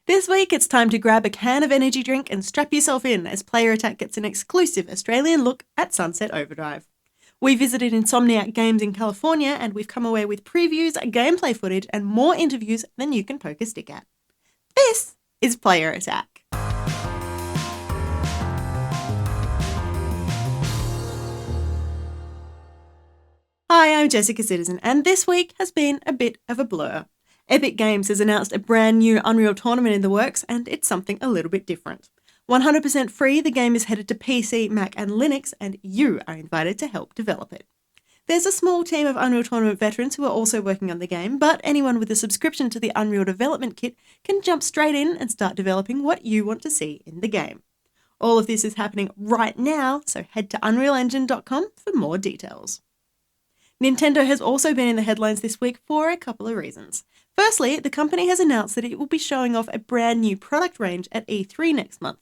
This week, it's time to grab a can of energy drink and strap yourself in as Player Attack gets an exclusive Australian look at Sunset Overdrive. We visited Insomniac Games in California and we've come away with previews, gameplay footage and more interviews than you can poke a stick at. This is Player Attack. Hi, I'm Jessica Citizen, and this week has been a bit of a blur. Epic Games has announced a brand new Unreal tournament in the works, and it's something a little bit different. 100% free, the game is headed to PC, Mac and Linux, and you are invited to help develop it. There's a small team of Unreal Tournament veterans who are also working on the game, but anyone with a subscription to the Unreal Development Kit can jump straight in and start developing what you want to see in the game. All of this is happening right now, so head to unrealengine.com for more details. Nintendo has also been in the headlines this week for a couple of reasons. Firstly, the company has announced that it will be showing off a brand new product range at E3 next month.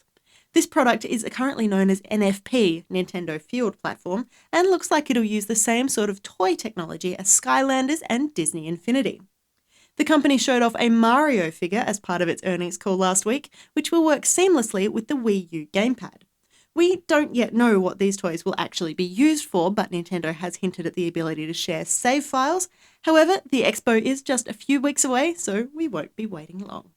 This product is currently known as NFP, Nintendo Field Platform, and looks like it'll use the same sort of toy technology as Skylanders and Disney Infinity. The company showed off a Mario figure as part of its earnings call last week, which will work seamlessly with the Wii U gamepad. We don't yet know what these toys will actually be used for, but Nintendo has hinted at the ability to share save files. However, the expo is just a few weeks away, so we won't be waiting long.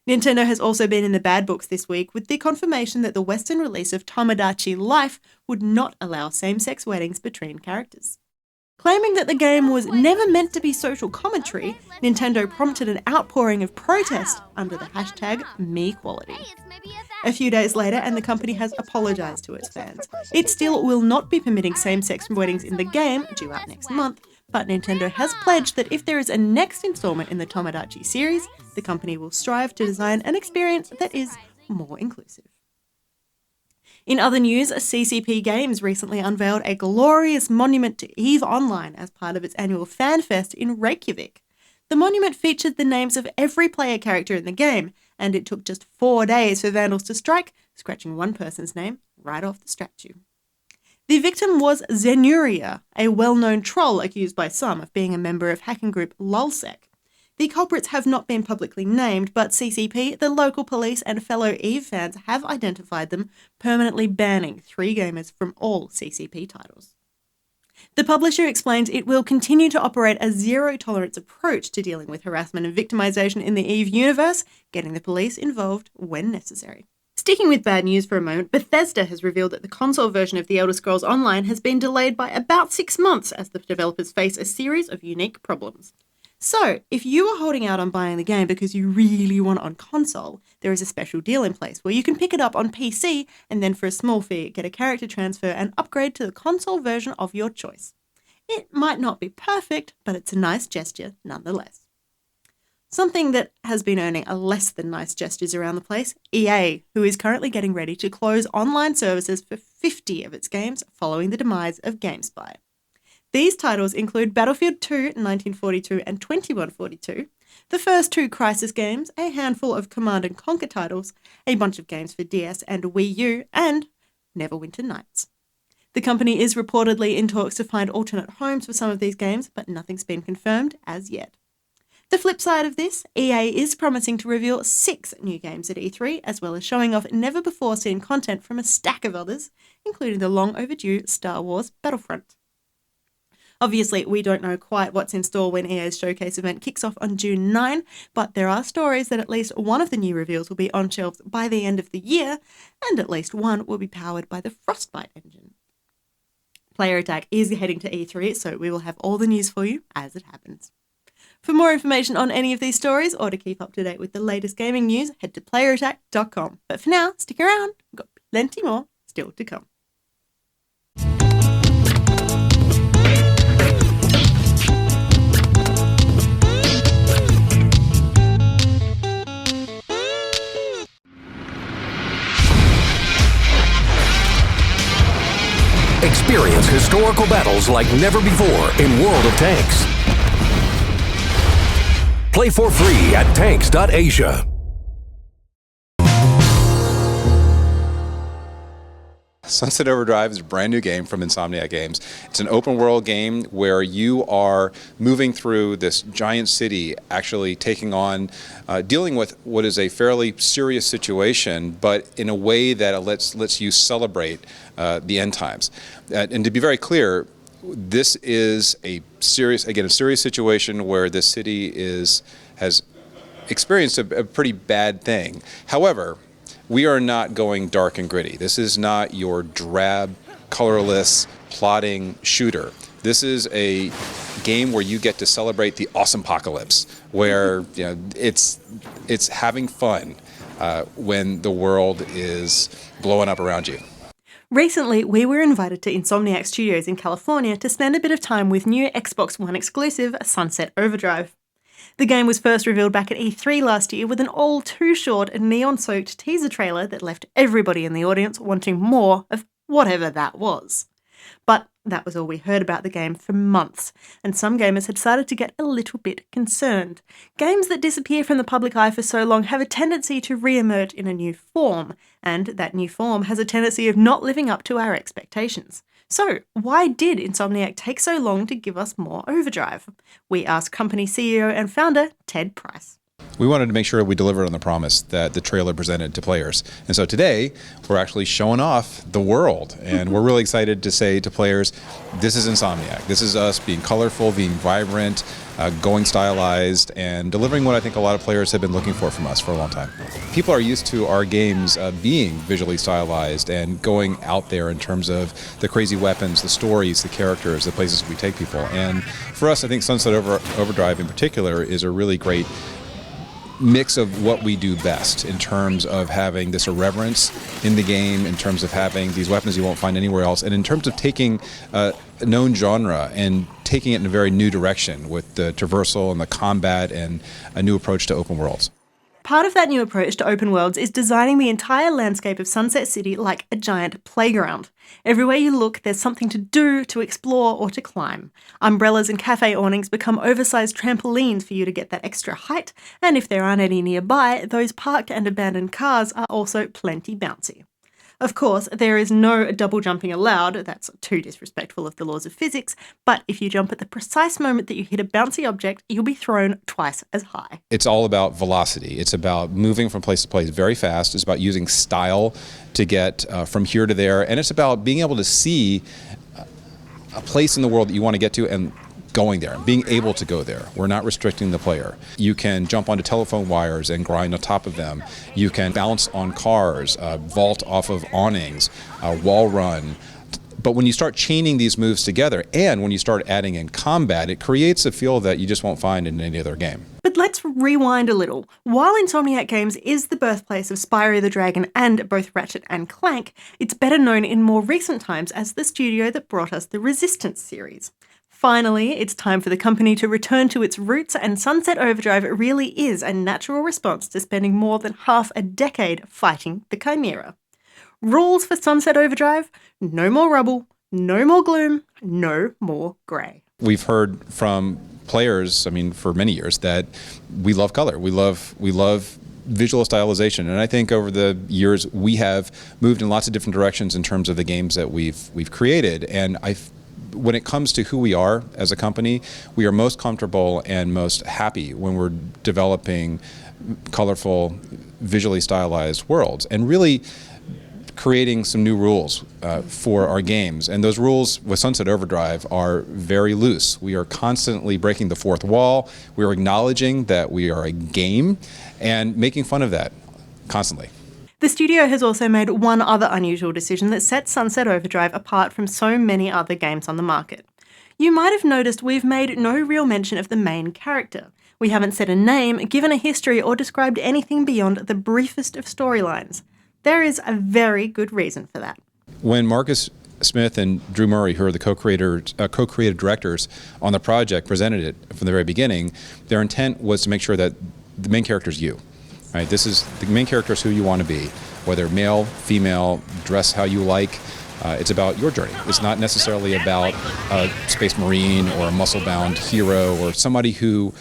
Nintendo has also been in the bad books this week with the confirmation that the Western release of Tomodachi Life would not allow same-sex weddings between characters. Claiming that the game was never meant to be social commentary, Nintendo prompted an outpouring of protest under the hashtag #MeQuality. A few days later, and the company has apologised to its fans. It still will not be permitting same-sex weddings in the game, due out next month, but Nintendo has pledged that if there is a next instalment in the Tomodachi series, the company will strive to design an experience that is more inclusive. In other news, CCP Games recently unveiled a glorious monument to EVE Online as part of its annual FanFest in Reykjavik. The monument featured the names of every player character in the game, and it took just 4 days for vandals to strike, scratching one person's name right off the statue. The victim was Zenuria, a well-known troll accused by some of being a member of hacking group Lulsec. The culprits have not been publicly named, but CCP, the local police and fellow EVE fans have identified them, permanently banning 3 gamers from all CCP titles. The publisher explains it will continue to operate a zero-tolerance approach to dealing with harassment and victimization in the EVE universe, getting the police involved when necessary. Sticking with bad news for a moment, Bethesda has revealed that the console version of The Elder Scrolls Online has been delayed by about 6 months as the developers face a series of unique problems. So, if you are holding out on buying the game because you really want it on console, there is a special deal in place where you can pick it up on PC and then for a small fee get a character transfer and upgrade to the console version of your choice. It might not be perfect, but it's a nice gesture nonetheless. Something that has been earning a less than nice gestures around the place, EA, who is currently getting ready to close online services for 50 of its games following the demise of GameSpy. These titles include Battlefield 2, 1942 and 2142, the first 2 Crysis games, a handful of Command & Conquer titles, a bunch of games for DS and Wii U, and Neverwinter Nights. The company is reportedly in talks to find alternate homes for some of these games, but nothing's been confirmed as yet. The flip side of this, EA is promising to reveal 6 new games at E3, as well as showing off never-before-seen content from a stack of others, including the long-overdue Star Wars Battlefront. Obviously, we don't know quite what's in store when EA's showcase event kicks off on June 9, but there are stories that at least one of the new reveals will be on shelves by the end of the year, and at least one will be powered by the Frostbite engine. Player Attack is heading to E3, so we will have all the news for you as it happens. For more information on any of these stories, or to keep up to date with the latest gaming news, head to playerattack.com. But for now, stick around, we've got plenty more still to come. Experience historical battles like never before in World of Tanks. Play for free at tanks.asia. Sunset Overdrive is a brand new game from Insomniac Games. It's an open world game where you are moving through this giant city, actually taking on, dealing with what is a fairly serious situation, but in a way that lets you celebrate the end times. And to be very clear, this is a serious situation where the city has experienced a pretty bad thing. However, we are not going dark and gritty. This is not your drab, colorless, plotting shooter. This is a game where you get to celebrate the awesome apocalypse, where it's having fun when the world is blowing up around you. Recently, we were invited to Insomniac Studios in California to spend a bit of time with new Xbox One exclusive Sunset Overdrive. The game was first revealed back at E3 last year with an all-too-short neon-soaked teaser trailer that left everybody in the audience wanting more of whatever that was. But that was all we heard about the game for months, and some gamers had started to get a little bit concerned. Games that disappear from the public eye for so long have a tendency to re-emerge in a new form, and that new form has a tendency of not living up to our expectations. So, why did Insomniac take so long to give us more Overdrive? We asked company CEO and founder Ted Price. We wanted to make sure we delivered on the promise that the trailer presented to players. And so today, we're actually showing off the world. And we're really excited to say to players, this is Insomniac. This is us being colorful, being vibrant, going stylized, and delivering what I think a lot of players have been looking for from us for a long time. People are used to our games being visually stylized and going out there in terms of the crazy weapons, the stories, the characters, the places we take people. And for us, I think Sunset Overdrive in particular is a really great mix of what we do best in terms of having this irreverence in the game, in terms of having these weapons you won't find anywhere else, and in terms of taking a known genre and taking it in a very new direction with the traversal and the combat and a new approach to open worlds. Part of that new approach to open worlds is designing the entire landscape of Sunset City like a giant playground. Everywhere you look, there's something to do, to explore, or to climb. Umbrellas and cafe awnings become oversized trampolines for you to get that extra height, and if there aren't any nearby, those parked and abandoned cars are also plenty bouncy. Of course, there is no double jumping allowed, that's too disrespectful of the laws of physics, but if you jump at the precise moment that you hit a bouncy object, you'll be thrown twice as high. It's all about velocity. It's about moving from place to place very fast. It's about using style to get from here to there, and it's about being able to see a place in the world that you want to get to and going there, being able to go there. We're not restricting the player. You can jump onto telephone wires and grind on top of them. You can bounce on cars, vault off of awnings, wall run. But when you start chaining these moves together and when you start adding in combat, it creates a feel that you just won't find in any other game. But let's rewind a little. While Insomniac Games is the birthplace of Spyro the Dragon and both Ratchet and Clank, it's better known in more recent times as the studio that brought us the Resistance series. Finally, it's time for the company to return to its roots, and Sunset Overdrive really is a natural response to spending more than half a decade fighting the Chimera. Rules for Sunset Overdrive: no more rubble, no more gloom, no more grey. We've heard from players, for many years, that we love color. We love visual stylization, and I think over the years we have moved in lots of different directions in terms of the games that we've created, and when it comes to who we are as a company, we are most comfortable and most happy when we're developing colorful, visually stylized worlds and really creating some new rules for our games. And those rules with Sunset Overdrive are very loose. We are constantly breaking the fourth wall. We are acknowledging that we are a game and making fun of that constantly. The studio has also made one other unusual decision that sets Sunset Overdrive apart from so many other games on the market. You might have noticed we've made no real mention of the main character. We haven't said a name, given a history, or described anything beyond the briefest of storylines. There is a very good reason for that. When Marcus Smith and Drew Murray, who are the co-creative directors on the project, presented it from the very beginning, their intent was to make sure that the main character is you. Right, this is the main character is who you want to be, whether male, female, dress how you like. It's about your journey. It's not necessarily about a space marine or a muscle-bound hero or somebody who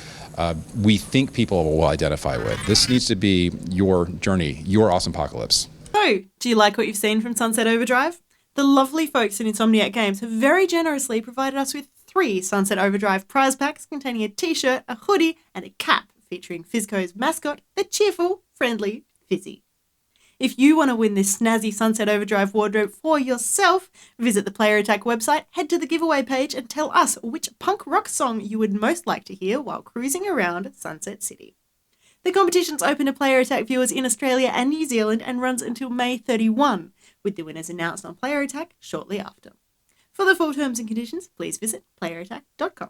we think people will identify with. This needs to be your journey, your awesome apocalypse. So, do you like what you've seen from Sunset Overdrive? The lovely folks at Insomniac Games have very generously provided us with 3 Sunset Overdrive prize packs containing a t-shirt, a hoodie, and a cap featuring Fizco's mascot, the cheerful, friendly Fizzy. If you want to win this snazzy Sunset Overdrive wardrobe for yourself, visit the Player Attack website, head to the giveaway page, and tell us which punk rock song you would most like to hear while cruising around Sunset City. The competition's open to Player Attack viewers in Australia and New Zealand and runs until May 31, with the winners announced on Player Attack shortly after. For the full terms and conditions, please visit playerattack.com.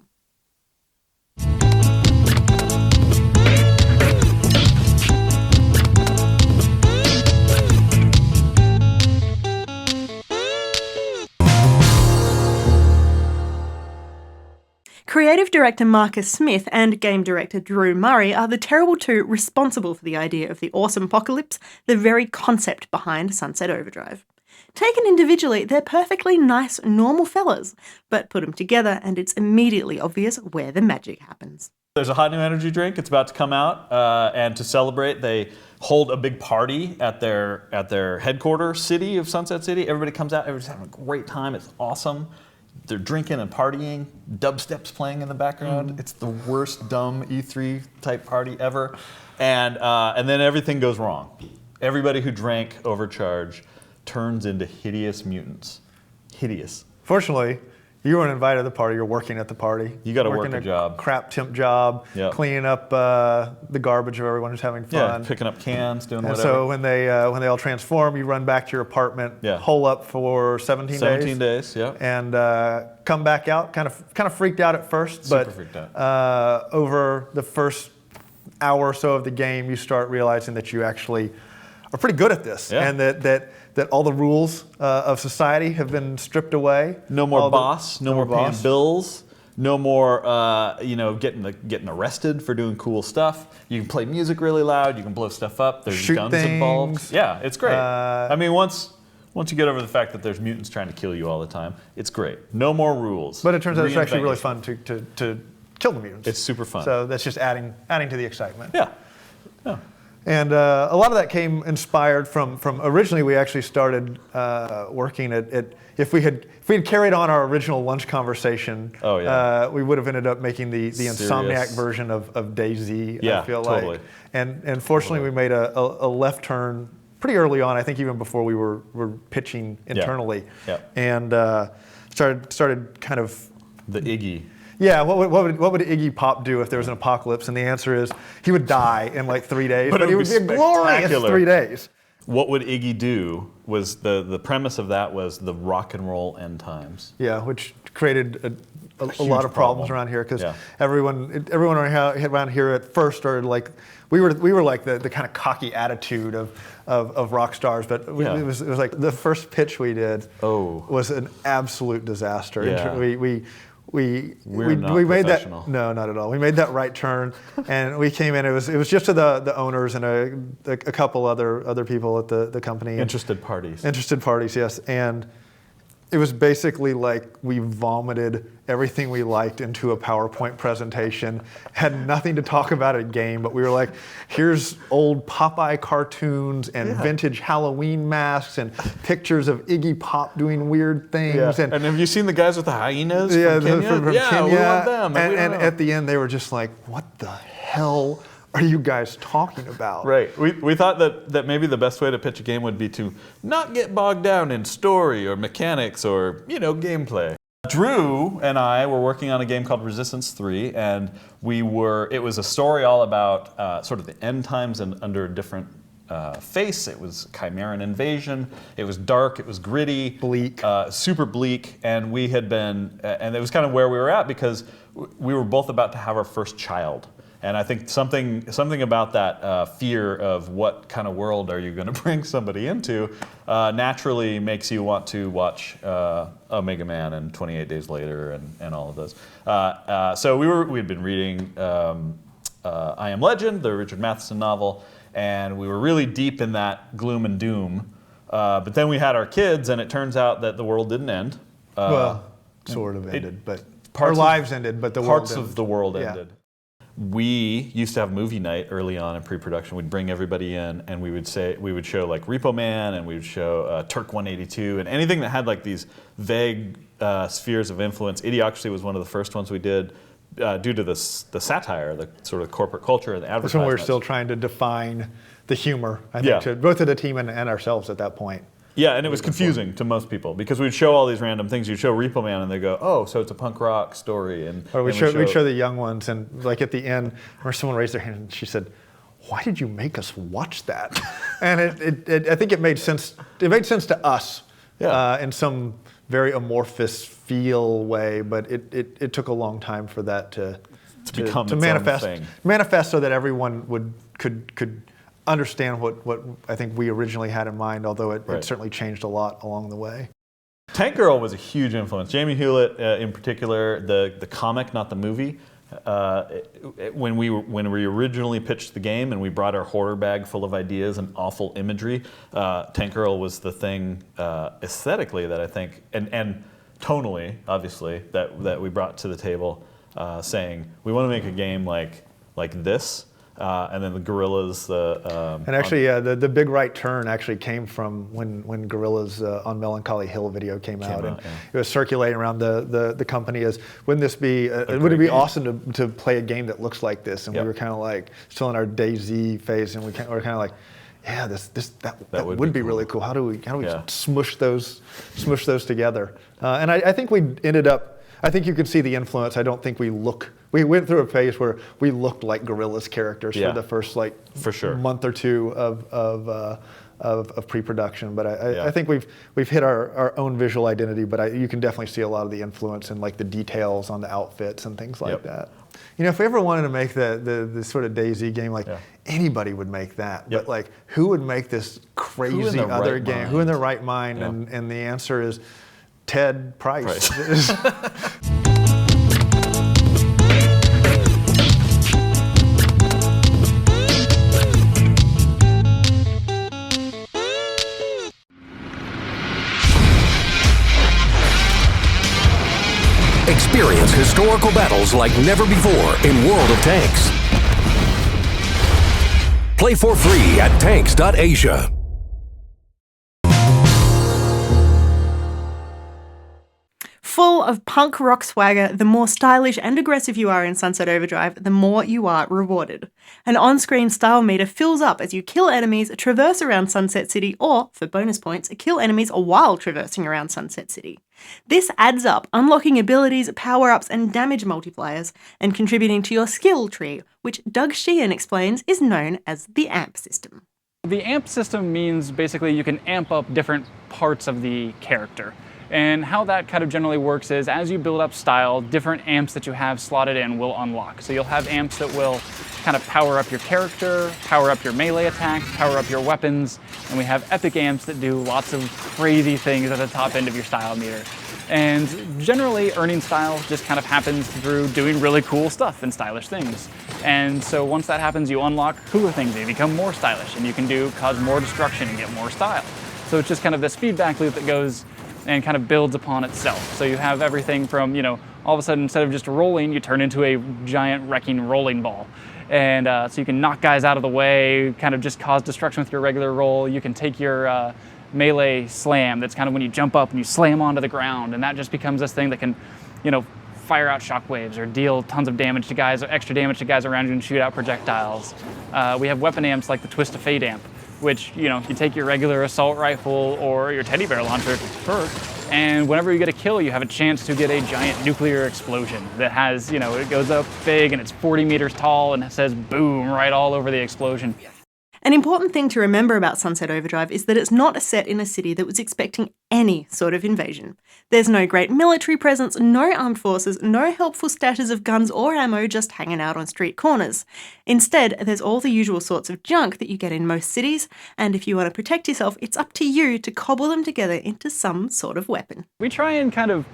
Creative director Marcus Smith and game director Drew Murray are the terrible two responsible for the idea of the awesome apocalypse, the very concept behind Sunset Overdrive. Taken individually, they're perfectly nice, normal fellas, but put them together and it's immediately obvious where the magic happens. There's a hot new energy drink. It's about to come out, and to celebrate, they hold a big party at their headquarters city of Sunset City. Everybody comes out. Everybody's having a great time. It's awesome. They're drinking and partying. Dubstep's playing in the background. It's the worst dumb E3 type party ever, and then everything goes wrong. Everybody who drank overcharge turns into hideous mutants. Hideous. Fortunately, you weren't invited to the party. You're working at the party. You got to work Working a job. Crap temp job. Yep. Cleaning up the garbage of everyone who's having fun. Yeah, picking up cans, doing and whatever. so when they all transform, you run back to your apartment, hole up for 17 days. 17 days, yeah. And come back out, kind of freaked out at first, Super freaked out. Over the first hour or so of the game, you start realizing that you actually are pretty good at this, and that all the rules of society have been stripped away. No more boss, no more paying bills, no more getting arrested for doing cool stuff. You can play music really loud, you can blow stuff up, there's Shoot guns things. involved. Yeah, it's great. I mean, once you get over the fact that there's mutants trying to kill you all the time, it's great. No more rules. But it turns out it's actually really fun to kill the mutants. It's super fun. So that's just adding to the excitement. Yeah. And a lot of that came inspired from originally we actually started working at if we had carried on our original lunch conversation, we would have ended up making the Insomniac version of DayZ. Yeah, I feel totally. like. And fortunately we made a left turn pretty early on. I think even before we were pitching internally, and started kind of the Iggy. Yeah, what would Iggy Pop do if there was an apocalypse? And the answer is he would die in like 3 days, but it would be a glorious 3 days. What would Iggy do was the premise of that was the rock and roll end times. Yeah, which created a lot of problems around here because everyone around here at first started like we were like the kind of cocky attitude of rock stars, but it was like the first pitch we did was an absolute disaster. Yeah. We made that no, not at all. We made that right turn, and we came in. It was just to the owners and a couple other people at the company. Interested parties, yes. And it was basically like we vomited everything we liked into a PowerPoint presentation. Had nothing to talk about a game, but we were like, here's old Popeye cartoons and vintage Halloween masks and pictures of Iggy Pop doing weird things. And have you seen the guys with the hyenas from Kenya? From Kenya. We want them. And at the end, they were just like, what the hell are you guys talking about? Right. We thought that maybe the best way to pitch a game would be to not get bogged down in story or mechanics or, gameplay. Drew and I were working on a game called Resistance 3, and it was a story all about sort of the end times and under a different face. It was Chimeran invasion. It was dark. It was gritty. Bleak. Super bleak. And we had been, and it was kind of where we were at because we were both about to have our first child. And I think something about that fear of what kind of world are you going to bring somebody into naturally makes you want to watch Omega Man and 28 Days Later and all of those. So we had been reading I Am Legend, the Richard Matheson novel, and we were really deep in that gloom and doom. But then we had our kids, and it turns out that the world didn't end. Well, sort of ended, but our lives ended, but the world parts of the world ended. we used to have movie night early on in pre-production. We'd bring everybody in, and we would show like Repo Man, and we would show Turk 182, and anything that had like these vague spheres of influence. Idiocracy was one of the first ones we did, due to the satire, the sort of corporate culture and the That's advertisements. when we were still trying to define the humor, I think, Yeah. to both of the team and ourselves at that point. Yeah, and it was confusing to most people because we'd show all these random things. You'd show Repo Man, and they go, "Oh, so it's a punk rock story." And Or we'd then show the young ones, and like at the end, where someone raised their hand and she said, "Why did you make us watch that?" And I think it made sense. It made sense to us in some very amorphous feel way, but it took a long time for that to become its own manifest. thing. Manifest so that everyone could understand what I think we originally had in mind, although it certainly changed a lot along the way. Tank Girl was a huge influence. Jamie Hewlett, in particular, the comic, not the movie. When we originally pitched the game and we brought our horror bag full of ideas and awful imagery, Tank Girl was the thing aesthetically that I think and tonally, obviously, that we brought to the table, saying we want to make a game like this. And then the Gorillas. And actually, the big right turn actually came from when Gorillas on Melancholy Hill video came out, and it was circulating around the company as, wouldn't this be? Would it be awesome to play a game that looks like this? And we were kind of like still in our DayZ phase, and we were kind of like, yeah, that would be really cool. How do we smush those together? And I think we ended up. I think you can see the influence. I don't think we went through a phase where we looked like Gorillaz characters for the first month or two of pre-production. But I think we've hit our own visual identity. But you can definitely see a lot of the influence in like the details on the outfits and things like that. You know, if we ever wanted to make the sort of DayZ game, like anybody would make that. But like, who would make this crazy other game? Who in their right mind? And the answer is Ted Price. Experience historical battles like never before in World of Tanks. Play for free at tanks.asia. Full of punk rock swagger, the more stylish and aggressive you are in Sunset Overdrive, the more you are rewarded. An on-screen style meter fills up as you kill enemies, traverse around Sunset City, or, for bonus points, kill enemies while traversing around Sunset City. This adds up, unlocking abilities, power-ups, and damage multipliers, and contributing to your skill tree, which Doug Sheahan explains is known as the AMP system. The AMP system means basically you can amp up different parts of the character. And how that kind of generally works is as you build up style, different amps that you have slotted in will unlock. So you'll have amps that will kind of power up your character, power up your melee attacks, power up your weapons, and we have epic amps that do lots of crazy things at the top end of your style meter. And generally, earning style just kind of happens through doing really cool stuff and stylish things. And so once that happens, you unlock cooler things, and you become more stylish, and you can cause more destruction and get more style. So it's just kind of this feedback loop that goes and kind of builds upon itself. So you have everything from, all of a sudden, instead of just rolling, you turn into a giant wrecking rolling ball. And so you can knock guys out of the way, kind of just cause destruction with your regular roll. You can take your melee slam, that's kind of when you jump up and you slam onto the ground, and that just becomes this thing that can, fire out shockwaves or deal tons of damage to guys, or extra damage to guys around you and shoot out projectiles. We have weapon amps like the Twist of Fate amp, which, you take your regular assault rifle or your teddy bear launcher perk, and whenever you get a kill, you have a chance to get a giant nuclear explosion that has, it goes up big and it's 40 meters tall and it says boom right all over the explosion. An important thing to remember about Sunset Overdrive is that it's not set in a city that was expecting any sort of invasion. There's no great military presence, no armed forces, no helpful stashes of guns or ammo just hanging out on street corners. Instead, there's all the usual sorts of junk that you get in most cities, and if you want to protect yourself, it's up to you to cobble them together into some sort of weapon. We try and kind of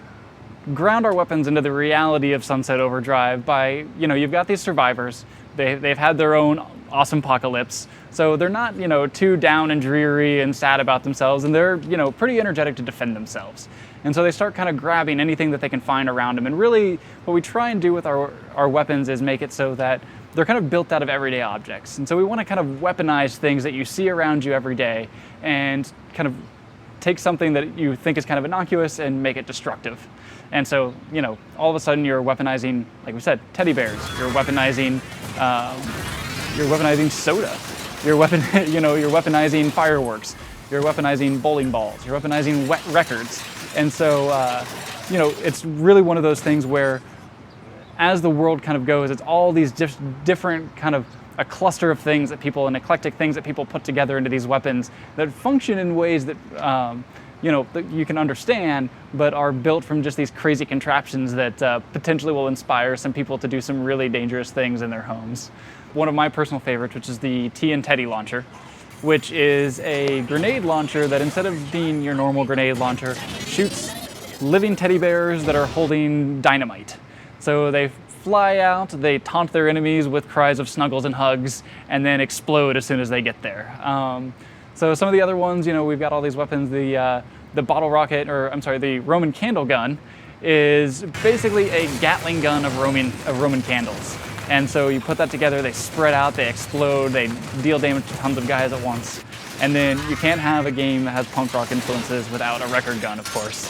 ground our weapons into the reality of Sunset Overdrive by, you've got these survivors, they've had their own awesome apocalypse, So they're not, too down and dreary and sad about themselves, and they're, pretty energetic to defend themselves. And so they start kind of grabbing anything that they can find around them. And really, what we try and do with our weapons is make it so that they're kind of built out of everyday objects. And so we want to kind of weaponize things that you see around you every day and kind of take something that you think is kind of innocuous and make it destructive. And so, all of a sudden you're weaponizing, like we said, teddy bears. You're weaponizing soda. You're weaponizing fireworks. You're weaponizing bowling balls. You're weaponizing wet records. And so, it's really one of those things where, as the world kind of goes, it's all these different kind of a cluster of things that people, and eclectic things that people put together into these weapons that function in ways that, that you can understand, but are built from just these crazy contraptions that potentially will inspire some people to do some really dangerous things in their homes. One of my personal favorites, which is the Tea and Teddy launcher, which is a grenade launcher that, instead of being your normal grenade launcher, shoots living teddy bears that are holding dynamite. So they fly out, they taunt their enemies with cries of snuggles and hugs, and then explode as soon as they get there. So some of the other ones, we've got all these weapons. The bottle rocket, the Roman candle gun is basically a Gatling gun of Roman candles. And so you put that together, they spread out, they explode, they deal damage to tons of guys at once. And then you can't have a game that has punk rock influences without a record gun, of course.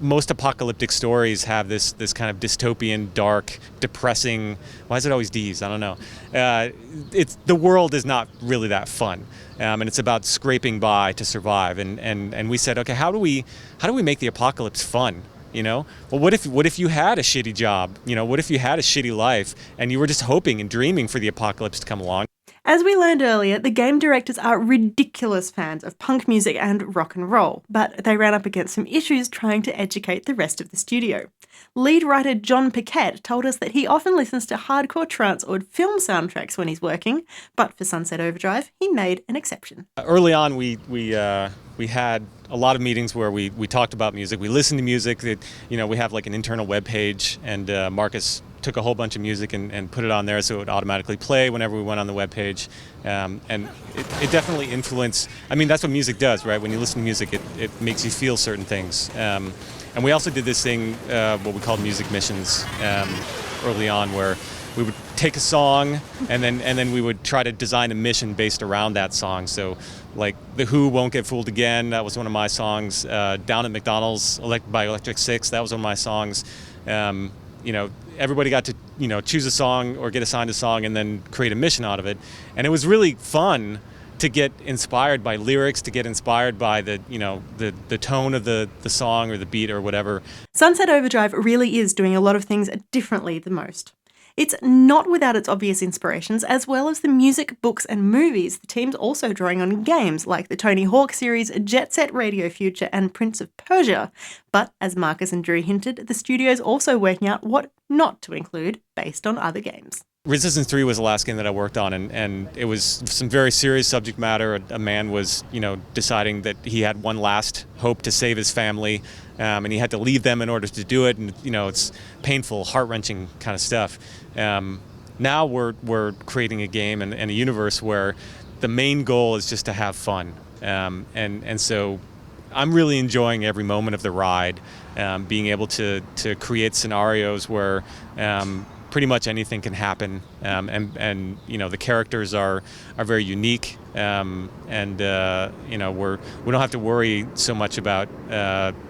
Most apocalyptic stories have this kind of dystopian, dark, depressing. Why is it always D's? I don't know. The world is not really that fun, and it's about scraping by to survive. And we said, okay, how do we make the apocalypse fun? Well, what if you had a shitty job? What if you had a shitty life and you were just hoping and dreaming for the apocalypse to come along? As we learned earlier, the game directors are ridiculous fans of punk music and rock and roll, but they ran up against some issues trying to educate the rest of the studio. Lead writer Jon Paquette told us that he often listens to hardcore trance or film soundtracks when he's working, but for Sunset Overdrive, he made an exception. Early on, we had a lot of meetings where we talked about music. We listened to music. That we have like an internal web page, and Marcus took a whole bunch of music and put it on there so it would automatically play whenever we went on the web page. And it definitely influenced. I mean, that's what music does, right? When you listen to music, it makes you feel certain things. And we also did this thing, what we called music missions, early on, where we would take a song and then we would try to design a mission based around that song. So, like The Who, Won't Get Fooled Again, that was one of my songs. Down at McDonald's by Electric Six, that was one of my songs. Everybody got to choose a song or get assigned a song and then create a mission out of it. And it was really fun to get inspired by lyrics, to get inspired by the tone of the song or the beat or whatever. Sunset Overdrive really is doing a lot of things differently than most. It's not without its obvious inspirations, as well as the music, books and movies. The team's also drawing on games like the Tony Hawk series, Jet Set Radio Future and Prince of Persia. But as Marcus and Drew hinted, the studio's also working out what not to include based on other games. Resistance 3 was the last game that I worked on, and it was some very serious subject matter. A man was, deciding that he had one last hope to save his family, and he had to leave them in order to do it, and, it's painful, heart-wrenching kind of stuff. Now we're creating a game and a universe where the main goal is just to have fun, and so I'm really enjoying every moment of the ride, being able to create scenarios where pretty much anything can happen, and the characters are very unique, and we don't have to worry so much about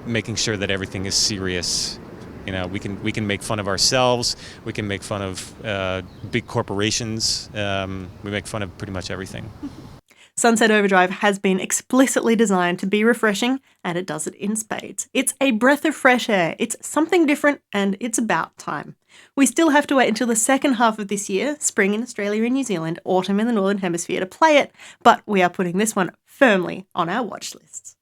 making sure that everything is serious. We can make fun of ourselves, we can make fun of big corporations, we make fun of pretty much everything. Sunset Overdrive has been explicitly designed to be refreshing, and it does it in spades. It's a breath of fresh air, it's something different, and it's about time. We still have to wait until the second half of this year, spring in Australia and New Zealand, autumn in the Northern Hemisphere, to play it, but we are putting this one firmly on our watch lists.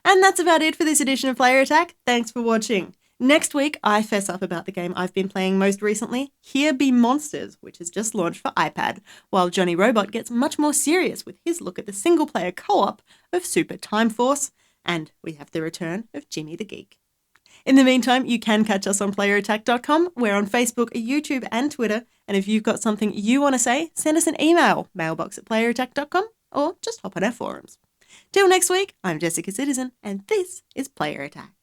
And that's about it for this edition of Player Attack. Thanks for watching. Next week, I fess up about the game I've been playing most recently, Here Be Monsters, which has just launched for iPad, while Johnny Robot gets much more serious with his look at the single-player co-op of Super Time Force, and we have the return of Jimmy the Geek. In the meantime, you can catch us on playerattack.com. We're on Facebook, YouTube, and Twitter, and if you've got something you want to say, send us an email, mailbox@playerattack.com, or just hop on our forums. Till next week, I'm Jessica Citizen, and this is Player Attack.